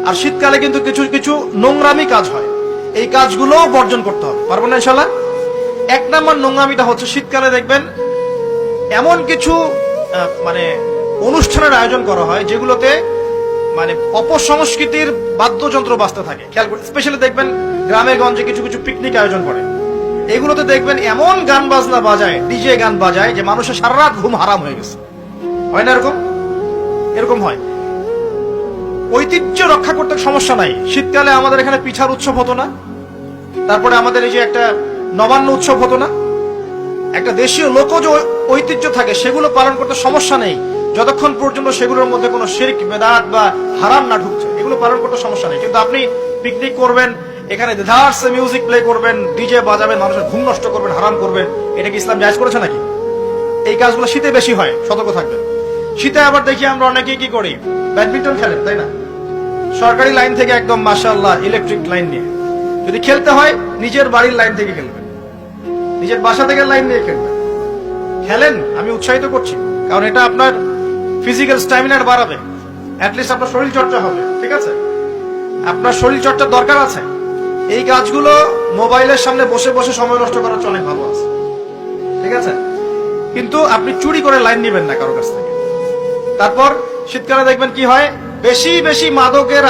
আর শীতকালে কিন্তু কিছু কিছু নোংরামি কাজ হয়, এই কাজগুলো বর্জন করতে হবে। পারবো না ইনশাল্লাহ? 1 নম্বর নোংরামিটা হচ্ছে শীতকালে দেখবেন এমন কিছু মানে অনুষ্ঠানের আয়োজন করা হয় যেগুলোতে মানে অপসংস্কৃতির বাদ্যযন্ত্র বাজতে থাকে। খেয়াল করে স্পেশালি দেখবেন গ্রামে গঞ্জে কিছু কিছু পিকনিক আয়োজন করে, এগুলোতে দেখবেন এমন গান বাজনা বাজায়, ডিজে গান বাজায় যে মানুষের সারা রাত ঘুম হারাম হয়ে গেছে। হয় না এরকম? এরকম হয়। ঐতিহ্য রক্ষা করতে সমস্যা নাই। শীতকালে আমাদের এখানে পিঠার উৎসব হতো না, তারপরে আমাদের এই যে একটা নবান্ন উৎসব হতো না, একটা দেশীয় লোকজ ঐতিহ্য থাকে, সেগুলো পালন করতে সমস্যা নেই যতক্ষণ পর্যন্ত সেগুলোর মধ্যে কোনো শিরক বেদাত বা হারাম না ঢুকছে, এগুলো পালন করতে সমস্যা নেই। কিন্তু আপনি পিকনিক করবেন, এখানে দেদার্স মিউজিক প্লে করবেন, ডিজে বাজাবেন, মানুষের ঘুম নষ্ট করবেন, হারাম করবেন, এটা কি ইসলাম জায়েজ করেছে নাকি? এই কাজগুলো শীতে বেশি হয়, সতর্ক থাকবেন। শীতে আবার দেখি আমরা অনেকেই কি করি, ব্যাডমিন্টন খেলেন, তাই না? সরকারি লাইন থেকে একদম মাশাআল্লাহ ইলেকট্রিক লাইন নিয়ে, যদি খেলতে হয় নিজের বাড়ির লাইন থেকে খেলবেন, নিজের বাসা থেকে লাইন নিয়ে খেলবেন। খেলেন, আমি উৎসাহিত করছি, কারণ এটা আপনার ফিজিক্যাল স্ট্যামিনার বাড়াবে, অ্যাটলিস্ট আপনার শরীর চর্চা হবে। ঠিক আছে, আপনার শরীর চর্চার দরকার আছে। এই কাজগুলো মোবাইলের সামনে বসে বসে সময় নষ্ট করার অনেক ভালো আছে। ঠিক আছে, কিন্তু আপনি চুরি করে লাইন নিবেন না কারো কাছ থেকে। তারপর শীতকালে দেখবেন কি হয়, বেশি বেশি মাদকের